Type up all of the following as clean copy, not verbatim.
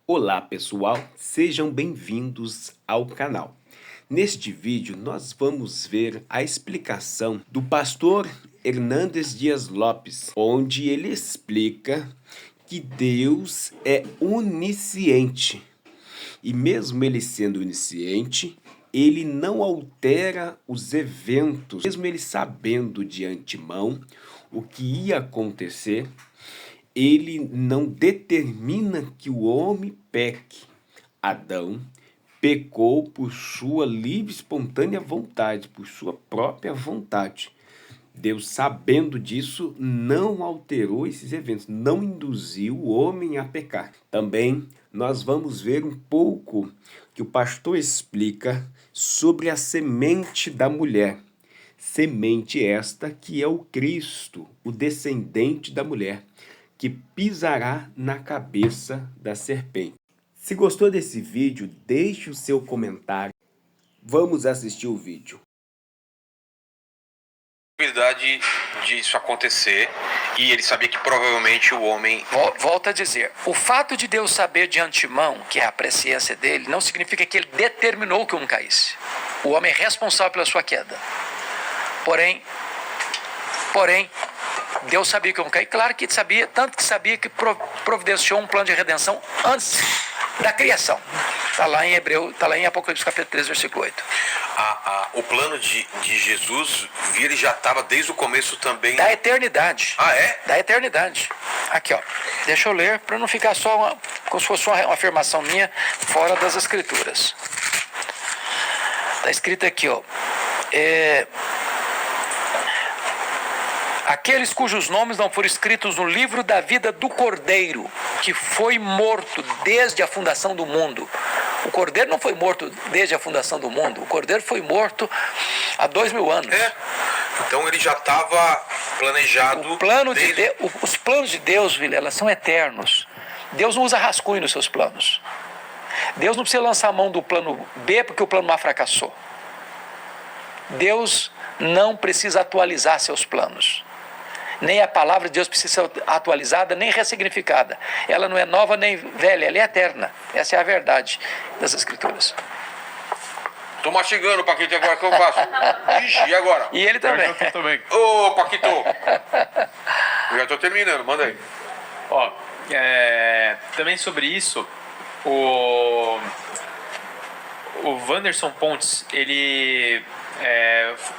Olá pessoal, sejam bem-vindos ao canal. Neste vídeo nós vamos ver a explicação do pastor Hernandes Dias Lopes, onde ele explica que Deus é onisciente. E mesmo ele sendo onisciente, ele não altera os eventos, mesmo ele sabendo de antemão o que ia acontecer, ele não determina que o homem peque. Adão pecou por sua livre e espontânea vontade, por sua própria vontade. Deus, sabendo disso, não alterou esses eventos, não induziu o homem a pecar. Também nós vamos ver um pouco que o pastor explica sobre a semente da mulher. Semente esta que é o Cristo, o descendente da mulher, que pisará na cabeça da serpente. Se gostou desse vídeo, deixe o seu comentário. Vamos assistir o vídeo. Possibilidade disso acontecer, e ele sabia que provavelmente o homem... Volto a dizer, o fato de Deus saber de antemão que é a presciência dele, não significa que ele determinou que o homem caísse. O homem é responsável pela sua queda. Porém, Deus sabia que o homem caía. Claro que sabia, tanto que sabia que providenciou um plano de redenção antes da criação. Está lá em Apocalipse capítulo 3, versículo 8. O plano de Jesus, ele já estava desde o começo também... Da eternidade. Ah, é? Da eternidade. Aqui, ó. Deixa eu ler para não ficar só como se fosse uma afirmação minha fora das Escrituras. Está escrito aqui, ó. Aqueles cujos nomes não foram escritos no livro da vida do Cordeiro, que foi morto desde a fundação do mundo. O Cordeiro não foi morto desde a fundação do mundo. O Cordeiro foi morto há 2000 anos. Então ele já estava planejado... Os planos de Deus, Vilela, são eternos. Deus não usa rascunho nos seus planos. Deus não precisa lançar a mão do plano B porque o plano A fracassou. Deus não precisa atualizar seus planos. Nem a palavra de Deus precisa ser atualizada, nem ressignificada. Ela não é nova nem velha, ela é eterna. Essa é a verdade das Escrituras. Tô mastigando, Paquito, agora que eu faço? Ixi, e agora? E ele também. Ô, Paquito! Eu já tô terminando, manda aí. Ó, também sobre isso, o Wanderson Pontes, ele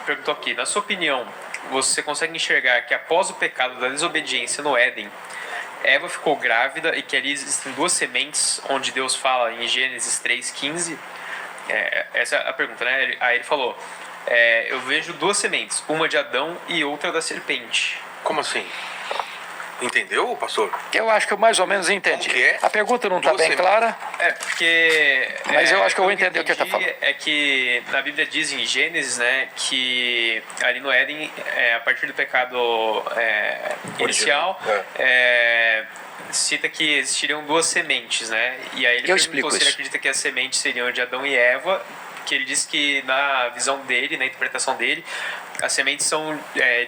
perguntou aqui, na sua opinião, você consegue enxergar que após o pecado da desobediência no Éden, Eva ficou grávida e que ali existem duas sementes, onde Deus fala em Gênesis 3,15? Essa é a pergunta, né? Aí ele falou, eu vejo duas sementes, uma de Adão e outra da serpente. Como assim? Entendeu, pastor? Eu acho que eu mais ou menos entendi. Como que é? A pergunta não está bem clara. Porque... Mas eu acho que eu vou entender o que está falando. É que na Bíblia diz em Gênesis, né, que ali no Éden, a partir do pecado inicial, cita que existiriam duas sementes, né? E aí ele perguntou se ele acredita que as sementes seriam de Adão e Eva, que ele disse que na visão dele, na interpretação dele, as sementes são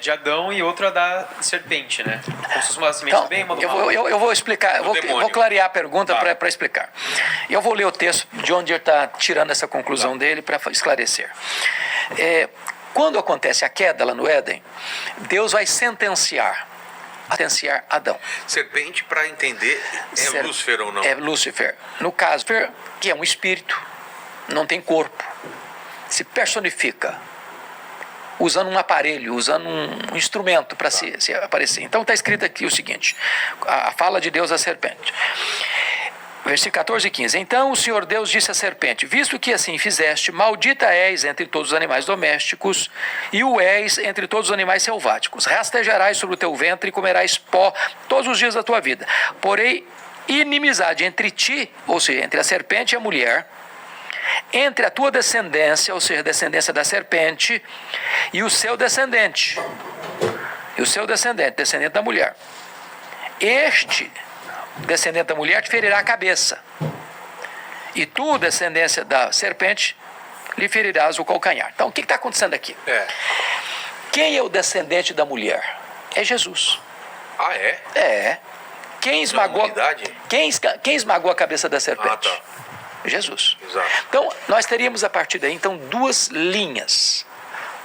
de Adão e outra da serpente, né? Como se fosse uma semente do bem, uma do mal. Eu vou explicar, vou clarear a pergunta para explicar. Eu vou ler o texto de onde ele está tirando essa conclusão dele para esclarecer. Quando acontece a queda lá no Éden, Deus vai sentenciar Adão. Serpente, para entender, é Lúcifer ou não? É Lúcifer. No caso, que é um espírito, não tem corpo, se personifica, usando um aparelho, usando um instrumento para se aparecer. Então está escrito aqui o seguinte, a fala de Deus à serpente. Versículo 14 e 15. Então o Senhor Deus disse à serpente, visto que assim fizeste, maldita és entre todos os animais domésticos, e o és entre todos os animais selváticos. Rastejarás sobre o teu ventre e comerás pó todos os dias da tua vida. Porém, inimizade entre ti, ou seja, entre a serpente e a mulher, entre a tua descendência, ou seja, a descendência da serpente, e o seu descendente. Descendente da mulher. Este descendente da mulher te ferirá a cabeça. E tu, descendência da serpente, lhe ferirás o calcanhar. Então, o que está acontecendo aqui? Quem é o descendente da mulher? É Jesus. Ah, é? É. quem esmagou, humanidade? quem esmagou a cabeça da serpente? Ah, tá. Jesus. Exato. Então, nós teríamos a partir daí, então, duas linhas,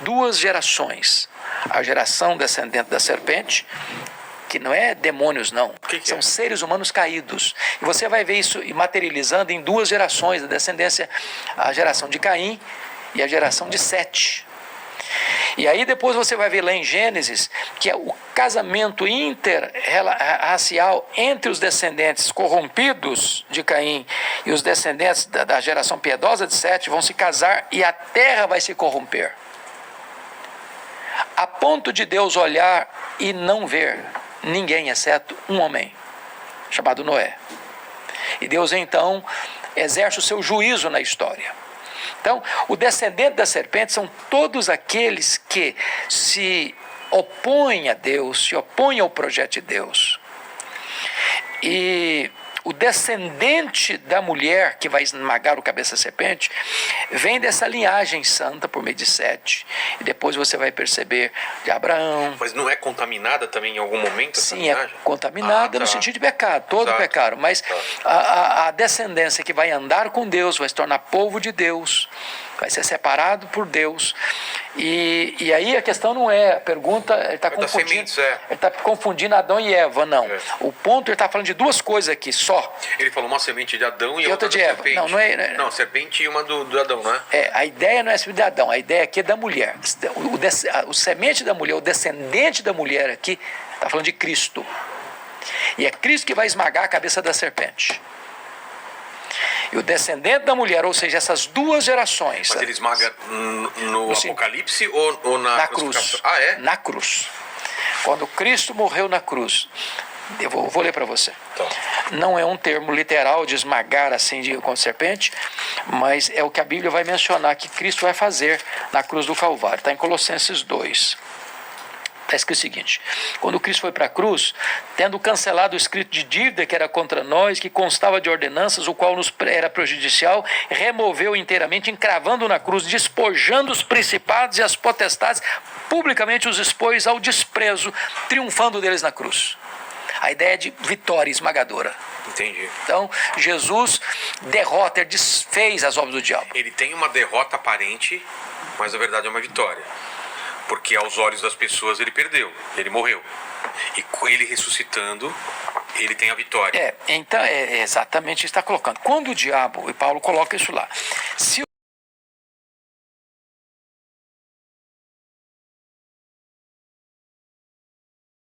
duas gerações. A geração descendente da serpente, que não é demônios, não. Que São é? seres humanos caídos. E você vai ver isso materializando em duas gerações da descendência, a geração de Caim e a geração de Sete. E aí depois você vai ver lá em Gênesis que é o casamento interracial entre os descendentes corrompidos de Caim e os descendentes da geração piedosa de Sete vão se casar e a terra vai se corromper. A ponto de Deus olhar e não ver ninguém, exceto um homem, chamado Noé. E Deus então exerce o seu juízo na história. Então, o descendente da serpente são todos aqueles que se opõem a Deus, se opõem ao projeto de Deus. E o descendente da mulher que vai esmagar o cabeça da serpente vem dessa linhagem santa por meio de Sete. E depois você vai perceber de Abraão. Mas não é contaminada também em algum momento essa Sim, é linhagem? contaminada no sentido de pecado, todo Exato. pecado. Mas a descendência que vai andar com Deus, vai se tornar povo de Deus, vai ser separado por Deus. E aí a questão não é, a pergunta, ele está confundindo, ele tá confundindo Adão e Eva, não. É. O ponto, ele está falando de duas coisas aqui, só. Ele falou uma semente de Adão e outra outra de da Eva. serpente. Não é. Não, serpente e uma do Adão, não é? A ideia não é a semente de Adão, a ideia aqui é da mulher. O semente da mulher, o descendente da mulher aqui, está falando de Cristo. E é Cristo que vai esmagar a cabeça da serpente. E o descendente da mulher, ou seja, essas duas gerações. Mas ele esmaga no Apocalipse ou na cruz? Ah, é? Na cruz. Quando Cristo morreu na cruz. Eu vou ler para você. Tá. Não é um termo literal de esmagar assim com a serpente, mas é o que a Bíblia vai mencionar que Cristo vai fazer na cruz do Calvário. Está em Colossenses 2. Está escrito o seguinte: quando Cristo foi para a cruz, tendo cancelado o escrito de dívida que era contra nós, que constava de ordenanças, o qual nos era prejudicial, removeu inteiramente, encravando na cruz, despojando os principados e as potestades, publicamente os expôs ao desprezo, triunfando deles na cruz. A ideia de vitória esmagadora. Entendi. Então, Jesus derrota, ele desfez as obras do diabo. Ele tem uma derrota aparente, mas na verdade é uma vitória. Porque aos olhos das pessoas ele perdeu, ele morreu. E com ele ressuscitando, ele tem a vitória. Então é exatamente isso que está colocando. Quando o diabo, e Paulo coloca isso lá, se